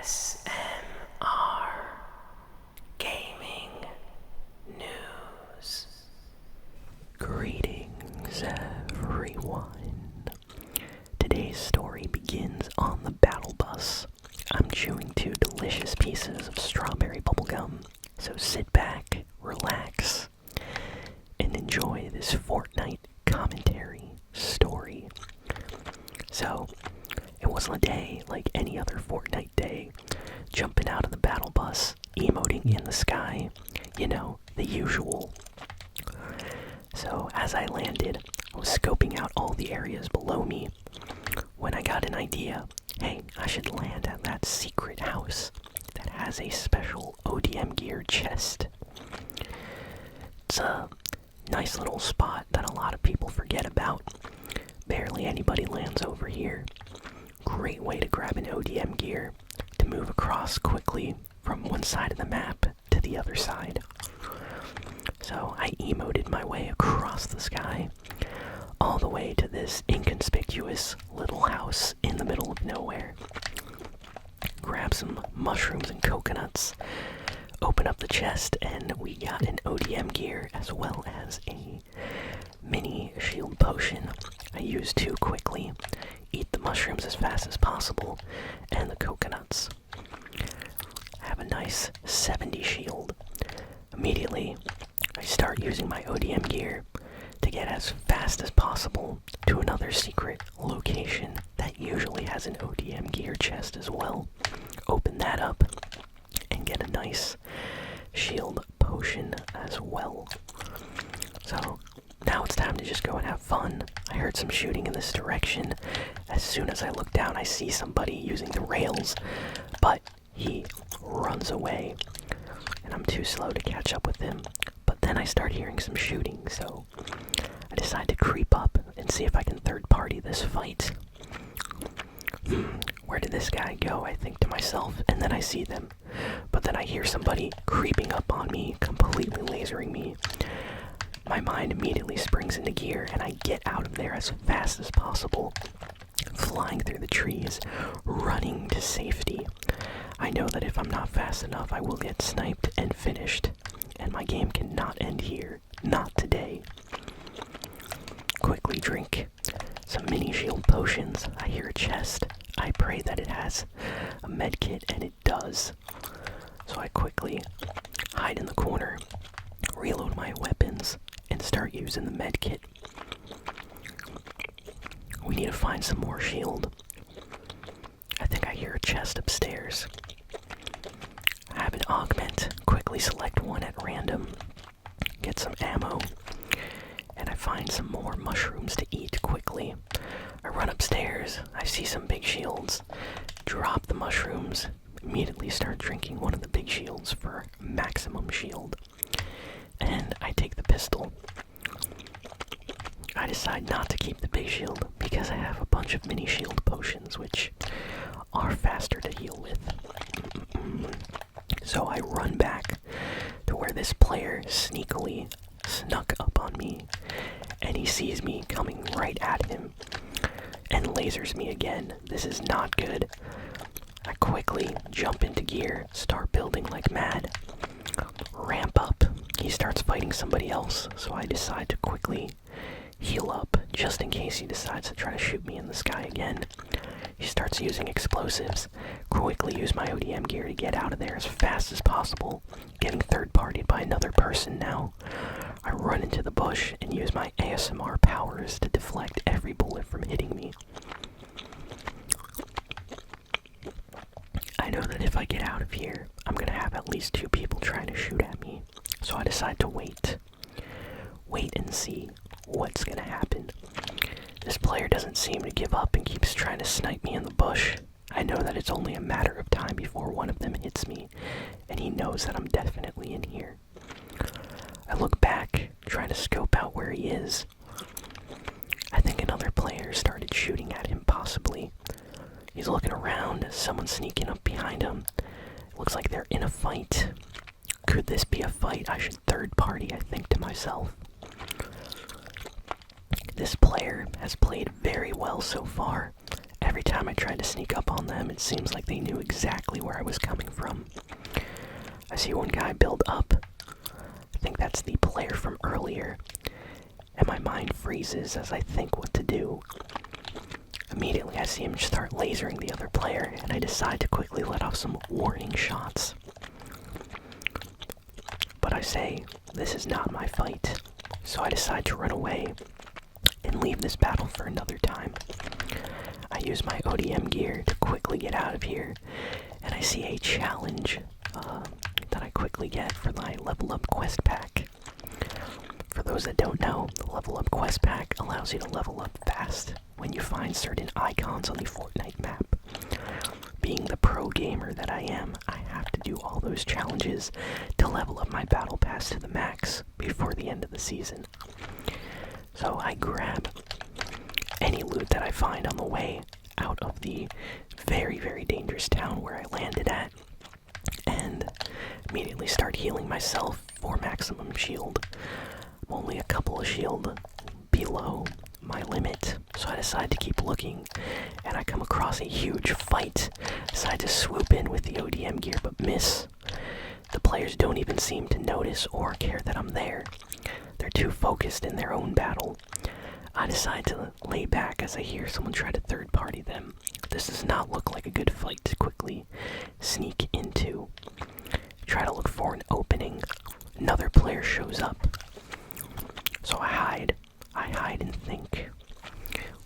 ASMR Gaming News. Greetings, everyone. Today's story begins on the battle bus. I'm chewing two delicious pieces of strawberry bubblegum, so sit back, relax, and enjoy this Fortnite commentary story. So, it wasn't a day like any other Fortnite day. Jumping out of the battle bus, emoting in the sky, the usual. So, as I landed, I was scoping out all the areas below me when I got an idea. Hey, I should land at that secret house that has a special ODM gear chest. It's a nice little spot that a lot of people forget about. Barely anybody lands over here. Great way to grab an ODM gear to move across quickly from one side of the map to the other side. So I emoted my way across the sky all the way to this inconspicuous little house in the middle of nowhere. Grab some mushrooms and coconuts, open up the chest, and we got an ODM gear as well as a mini shield potion. I used two quickly. Eat the mushrooms as fast as possible, and the coconuts. Have a nice 70 shield. Immediately, I start using my ODM gear to get as fast as possible to another secret location that usually has an ODM gear chest as well. Open that up and get a nice shield potion as well. So, now it's time to just go and have fun. I heard some shooting in this direction. As soon as I look down, I see somebody using the rails, but he runs away, and I'm too slow to catch up with him. But then I start hearing some shooting, so I decide to creep up and see if I can third-party this fight. Where did this guy go, I think to myself, and then I see them. But then I hear somebody creeping up on me, completely lasering me. My mind immediately springs into gear, and I get out of there as fast as possible, flying through the trees, running to safety. I know that if I'm not fast enough, I will get sniped and finished, and my game cannot end here. Not today. Quickly drink some mini shield potions. I hear a chest. I pray that it has a med kit, and it does. So I quickly hide in the corner, reload my weapons, and start using the med kit. We need to find some more shield. I think I hear a chest upstairs. I have an augment. Quickly select one at random. Get some ammo. And I find some more mushrooms to eat quickly. I run upstairs. I see some big shields. Drop the mushrooms. Immediately start drinking one of the big shields for maximum shield. And I take the pistol. I decide not to keep the big shield because I have a bunch of mini shield potions which are faster to heal with. So I run back to where this player sneakily snuck up on me, and he sees me coming right at him and lasers me again. This is not good. I quickly jump into gear, start building like mad, ramp up. He starts fighting somebody else, so I decide to quickly heal up just in case he decides to try to shoot me in the sky again. He starts using explosives. Quickly use my ODM gear to get out of there as fast as possible. Getting third-partied by another person now. I run into the bush and use my ASMR powers to deflect every bullet from hitting me. I know that if I get out of here, I'm gonna have at least two people trying to shoot at me. So I decide to wait. Wait and see what's gonna happen. This player doesn't seem to give up and keeps trying to snipe me in the bush. I know that it's only a matter of time before one of them hits me, and he knows that I'm definitely in here. I look back, trying to scope out where he is. I think another player started shooting at him, possibly. He's looking around, someone's sneaking up behind him. Looks like they're in a fight. Could this be a fight? I should third party, I think to myself. This player has played very well so far. Every time I tried to sneak up on them, it seems like they knew exactly where I was coming from. I see one guy build up. I think that's the player from earlier. And my mind freezes as I think what to do. Immediately I see him start lasering the other player, and I decide to quickly let off some warning shots. But I say, this is not my fight, so I decide to run away and leave this battle for another time. I use my ODM gear to quickly get out of here, and I see a challenge that I quickly get for my level up quest pack. For those that don't know, the level up quest pack allows you to level up fast when you find certain icons on the Fortnite map. Being the pro gamer that I am, I have to do all those challenges to level up my battle pass to the max before the end of the season. So I grab any loot that I find on the way out of the very, very dangerous town where I landed at, and immediately start healing myself for maximum shield. I'm only a couple of shield below my limit, so I decide to keep looking, and I come across a huge fight. Decide to swoop in with the ODM gear but miss. The players don't even seem to notice or care that I'm there. They're too focused in their own battle. I decide to lay back as I hear someone try to third party them. This does not look like a good fight to quickly sneak into. Try to look for an opening. Another player shows up. So I hide and think,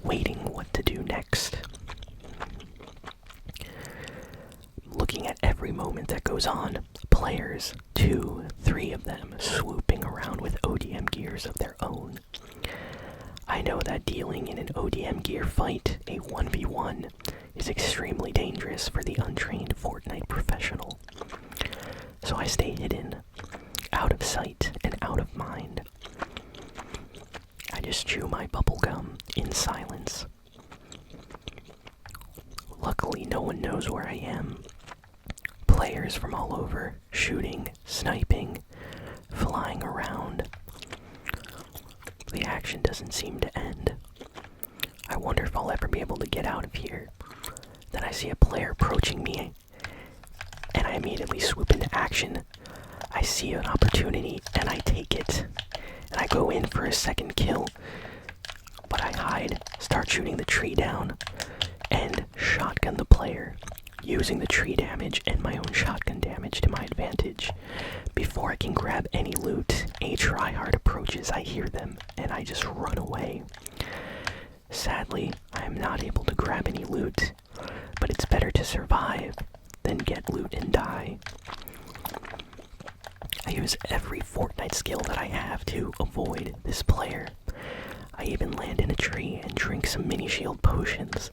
waiting what to do next. Looking at every moment that goes on, players, 2, 3 of them, swooping around with ODM gears of their own. I know that dealing in an ODM gear fight, a 1v1, is extremely dangerous for the untrained Fortnite professional. So I stay hidden, out of sight and out of mind. I just chew my bubblegum in silence. Luckily, no one knows where I am. Players from all over, shooting, sniping, flying around. The action doesn't seem to end. I wonder if I'll ever be able to get out of here. Then I see a player approaching me, and I immediately swoop into action. I see an opportunity, and I take it. And I go in for a second kill, but I hide, start shooting the tree down, and shotgun the player, using the tree damage and my own shotgun damage to my advantage. Before I can grab any loot, a tryhard approaches. I hear them, and I just run away. Sadly, I am not able to grab any loot, but it's better to survive than get loot and die. I use every Fortnite skill that I have to avoid this player. I even land in a tree and drink some mini shield potions,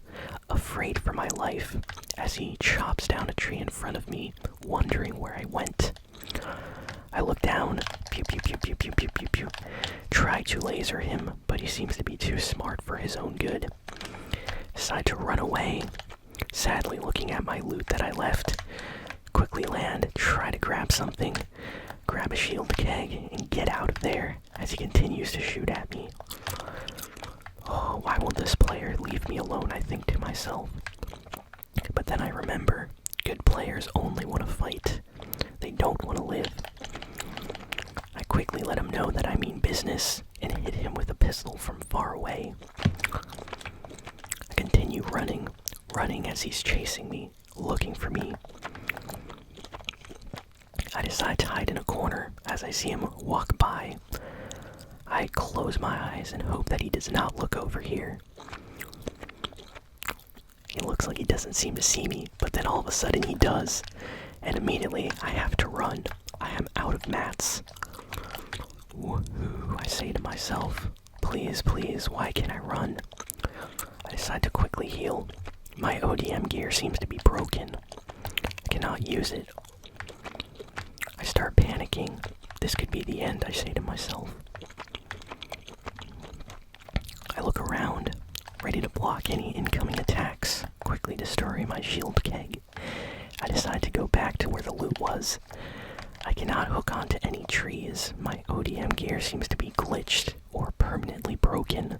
afraid for my life, as he chops down a tree in front of me, wondering where I went. I look down, pew pew pew pew pew pew pew pew, try to laser him, but he seems to be too smart for his own good. Decide to run away, sadly looking at my loot that I left. Quickly land, try to grab something, grab a shield keg, and get out of there as he continues to shoot at me. Oh, why won't this player leave me alone, I think to myself. But then I remember, good players only want to fight. They don't want to live. I quickly let him know that I mean business and hit him with a pistol from far away. I continue running as he's chasing me, looking for me. I decide to hide in a corner as I see him walk by. I close my eyes and hope that he does not look over here. He looks like he doesn't seem to see me, but then all of a sudden he does, and immediately I have to run. I am out of mats. Woohoo, I say to myself, please, please, why can't I run? I decide to quickly heal. My ODM gear seems to be broken. I cannot use it. I start panicking. This could be the end, I say to myself. I look around, ready to block any incoming attacks, quickly destroying my shield keg. I decide to go back to where the loot was. I cannot hook onto any trees. My ODM gear seems to be glitched or permanently broken.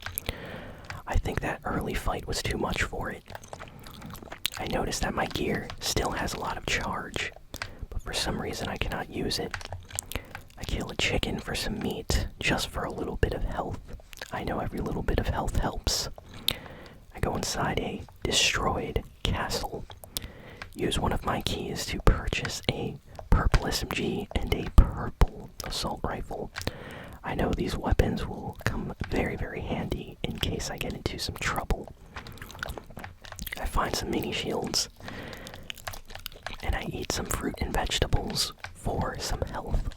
I think that early fight was too much for it. I noticed that my gear still has a lot of charge, but for some reason I cannot use it. I kill a chicken for some meat, just for a little bit of health. I know every little bit of health helps. I go inside a destroyed castle. Use one of my keys to purchase a purple SMG and a purple assault rifle. I know these weapons will come very, very handy in case I get into some trouble. I find some mini shields, and I eat some fruit and vegetables for some health.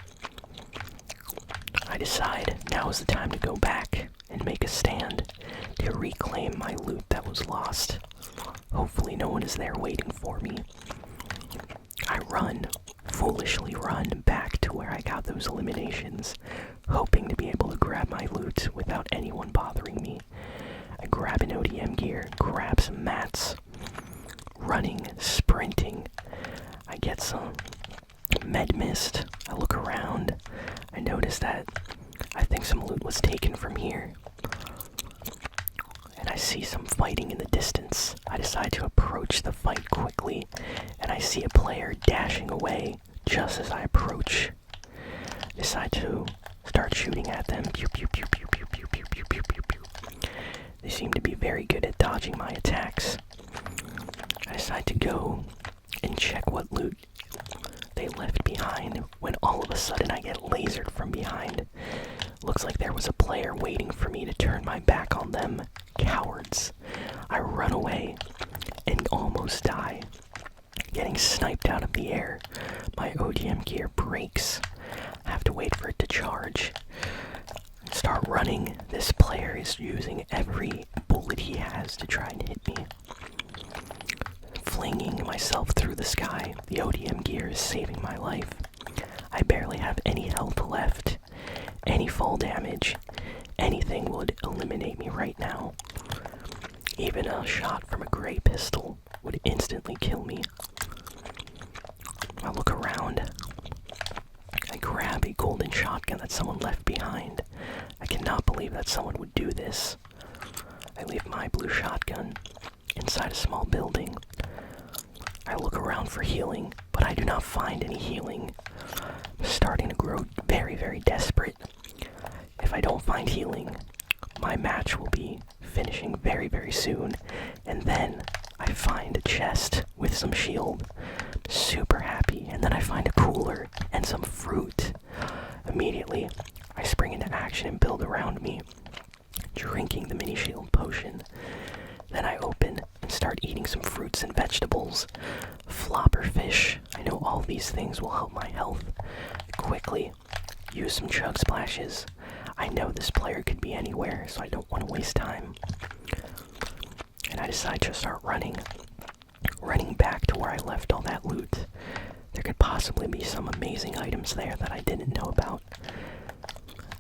I decide now is the time to go back and make a stand to reclaim my loot that was lost. Hopefully no one is there waiting for me. I foolishly run back to where I got those eliminations, hoping to be able to grab my loot without anyone bothering me. I grab an ODM gear, grab some mats, running, sprinting. I get some med mist. I look around. I notice that I think some loot was taken from here. And I see some fighting in the distance. I decide to approach the fight quickly, and I see a player dashing away just as I approach. I decide to start shooting at them. Pew, pew, pew, pew, pew, pew, pew, pew, pew, pew, pew. They seem to be very good at dodging my attacks. I decide to go and check what loot they left behind when all of a sudden I get lasered from behind. Looks like there was a player waiting for me to turn my back on them. Cowards. I run away and almost die. Getting sniped out of the air. My ODM gear breaks. I have to wait for it to charge. Start running. This player is using every bullet he has to try and hit me. Flinging myself through the sky. The ODM gear is saving my life. I barely have any health left. Any fall damage, anything would eliminate me right now. Even a shot from a gray pistol would instantly kill me. I look around. I grab a golden shotgun that someone left behind. I cannot believe that someone would do this. I leave my blue shotgun inside a small building. I look around for healing, but I do not find any healing. I'm starting to grow very, very desperate. If I don't find healing, my match will be finishing very, very soon. And then I find a chest with some shield. Super happy. And then I find a cooler and some fruit. Immediately, I spring into action and build around me, drinking the mini shield potion. Then I open and start eating some fruits and vegetables. Flopper fish. I know all these things will help my health. Quickly use some chug splashes. I know this player could be anywhere, so I don't want to waste time. And I decide to start running back to where I left all that loot. There could possibly be some amazing items there that I didn't know about.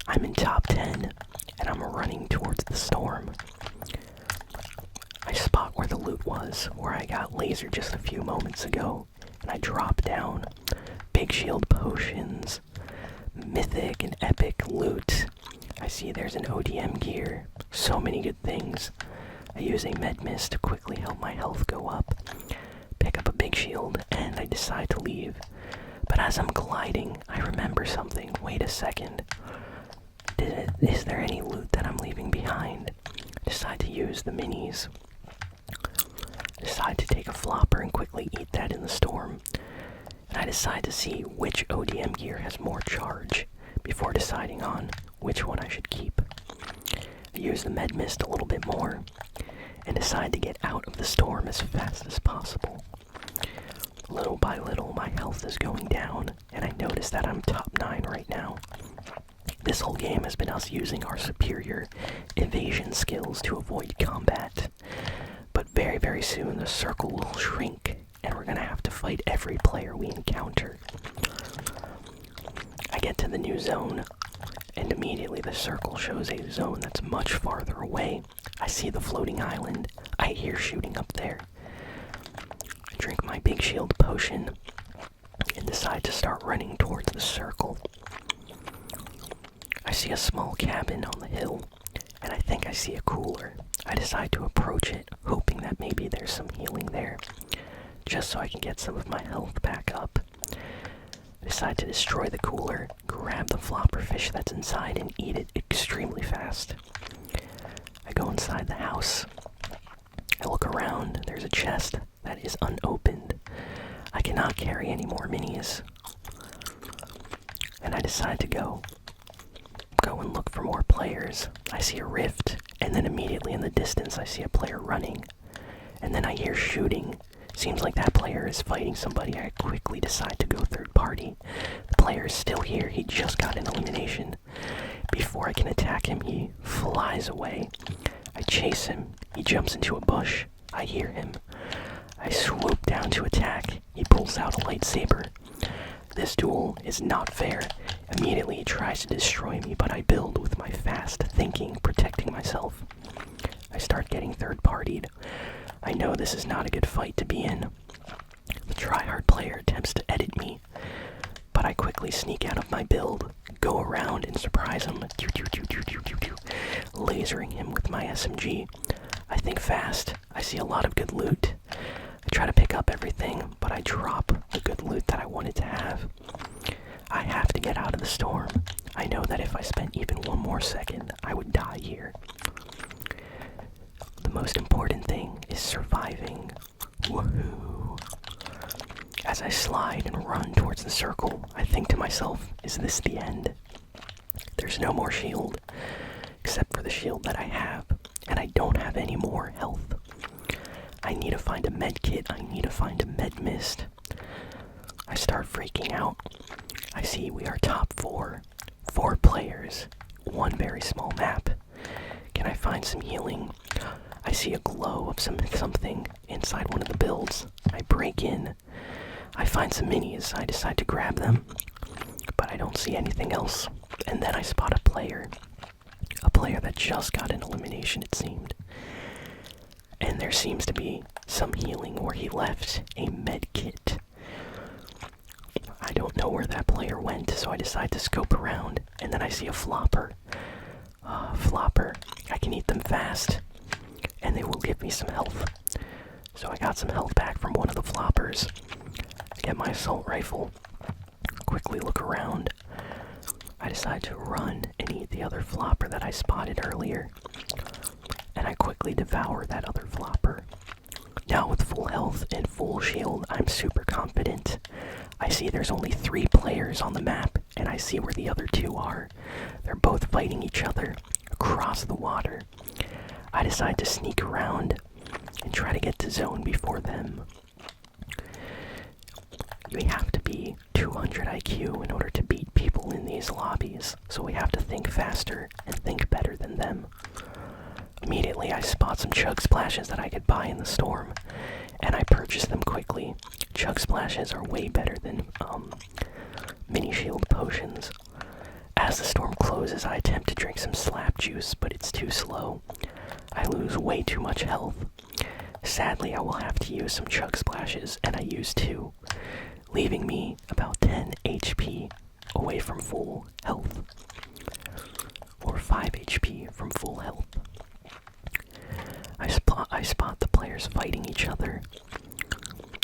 I'm in top 10, and I'm running towards the storm. I spot where the loot was, where I got lasered just a few moments ago, and I drop down. Big shield potions, mythic and epic loot. I see there's an ODM gear. So many good things. I use a med mist to quickly help my health go up. Pick up a big shield, and I decide to leave. But as I'm gliding, I remember something. Wait a second. Is there any loot that I'm leaving behind? I decide to use the minis. I decide to take a flopper and quickly eat that in the storm. And I decide to see which ODM gear has more charge before deciding on which one I should keep. I use the med mist a little bit more and decide to get out of the storm as fast as possible. Little by little, my health is going down, and I notice that I'm top 9 right now. This whole game has been us using our superior evasion skills to avoid combat. But very, very soon the circle will shrink, and we're gonna have to fight every player we encounter. I get to the new zone, and immediately the circle shows a zone that's much farther away. I see the floating island. I hear shooting up there. I drink my big shield potion and decide to start running towards the circle. I see a small cabin on the hill. and I think I see a cooler. I decide to approach it, hoping that maybe there's some healing there, just so I can get some of my health back up. I decide to destroy the cooler, grab the flopper fish that's inside, and eat it extremely fast. I go inside the house. I look around. There's a chest that is unopened. I cannot carry any more minis. And I decide to go and look for more players. I see a rift, and then immediately in the distance I see a player running. And then I hear shooting. Seems like that player is fighting somebody. I quickly decide to go third party. The player is still here. He just got an elimination. Before I can attack him, he flies away. I chase him. He jumps into a bush. I hear him. I swoop down to attack. He pulls out a lightsaber. This duel is not fair. Immediately he tries to destroy me, but I build with my fast thinking, protecting myself. I start getting third-partied. I know this is not a good fight to be in. The tryhard player attempts to edit me, but I quickly sneak out of my build, go around and surprise him, lasering him with my SMG. I think fast. I see a lot of good loot. I try to pick up everything, but I drop the good loot that I wanted to have. I have to get out of the storm. I know that if I spent even one more second, I would die here. The most important thing is surviving. Woohoo! As I slide and run towards the circle, I think to myself, is this the end? There's no more shield, except for the shield that I have, and I don't have any more health. I need to find a med kit. I need to find a med mist. I start freaking out. I see we are top 4. 4 players. One very small map. Can I find some healing? I see a glow of something inside one of the builds. I break in. I find some minis. I decide to grab them, but I don't see anything else. And then I spot a player. A player that just got an elimination, it seemed. And there seems to be some healing where he left a med kit. I don't know where that player went, so I decide to scope around, and then I see a flopper. Flopper. I can eat them fast, and they will give me some health. So I got some health back from one of the floppers. I get my assault rifle, quickly look around. I decide to run and eat the other flopper that I spotted earlier, and I quickly devour that other flopper. Now with full health and full shield, I'm super confident. I see there's only 3 players on the map, and I see where the other 2 are. They're both fighting each other across the water. I decide to sneak around and try to get to zone before them. We have to be 200 IQ in order to beat people in these lobbies, so we have to think faster and think better than them. Immediately I spot some chug splashes that I could buy in the storm, and I purchase them quickly. Chug splashes are way better than mini shield potions. As the storm closes, I attempt to drink some slap juice, but it's too slow. I lose way too much health. Sadly, I will have to use some chug splashes, and I use 2, leaving me about 10 HP away from full health, or 5 HP from full health. I spot the players fighting each other,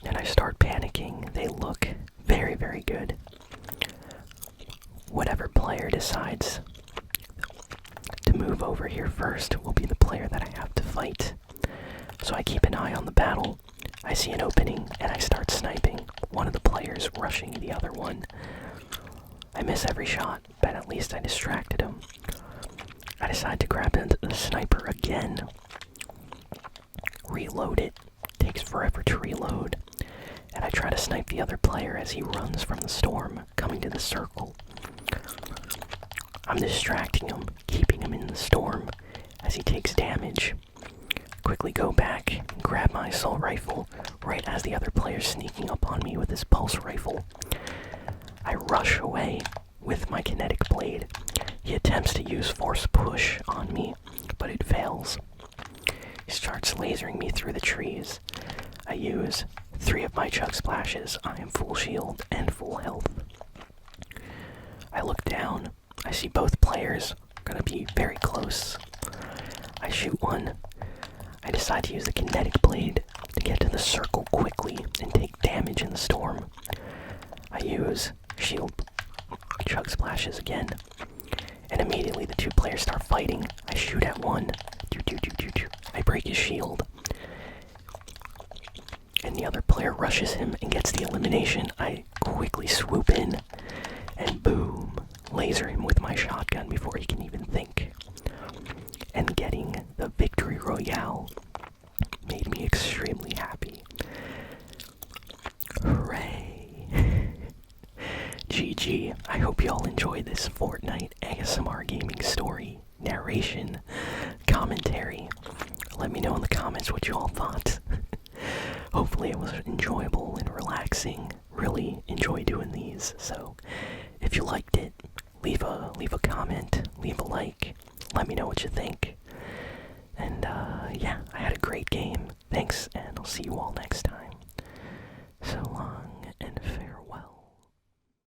and I start panicking. They look very, very good. Whatever player decides to move over here first will be the player that I have to fight. So I keep an eye on the battle. I see an opening, and I start sniping. One of the players rushing the other one. I miss every shot, but at least I distracted him. I decide to grab the sniper again. Reload it. Takes forever to reload. And I try to snipe the other player as he runs from the storm, coming to the circle. I'm distracting him, keeping him in the storm as he takes damage. Quickly go back and grab my assault rifle right as the other player's sneaking up on me with his pulse rifle. I rush away with my kinetic blade. He attempts to use force push on me, but it fails. He starts lasering me through the trees. I use 3 of my chug splashes. I am full shield and full health. I look down. I see both players are gonna be very close. I shoot one. I decide to use the kinetic blade to get to the circle quickly and take damage in the storm. I use shield chug splashes again, and immediately the two players start fighting. I shoot at one. I break his shield, and the other player rushes him and gets the elimination. I quickly swoop in and boom, laser him with my shotgun before he can even think. And getting the victory royale made me extremely happy. Hooray! GG. I hope you all enjoyed this Fortnite ASMR gaming story, narration, commentary. Let me know in the comments what you all thought. Hopefully it was enjoyable and relaxing. Really enjoy doing these. So if you liked it, leave a comment, leave a like. Let me know what you think. And yeah, I had a great game. Thanks, and I'll see you all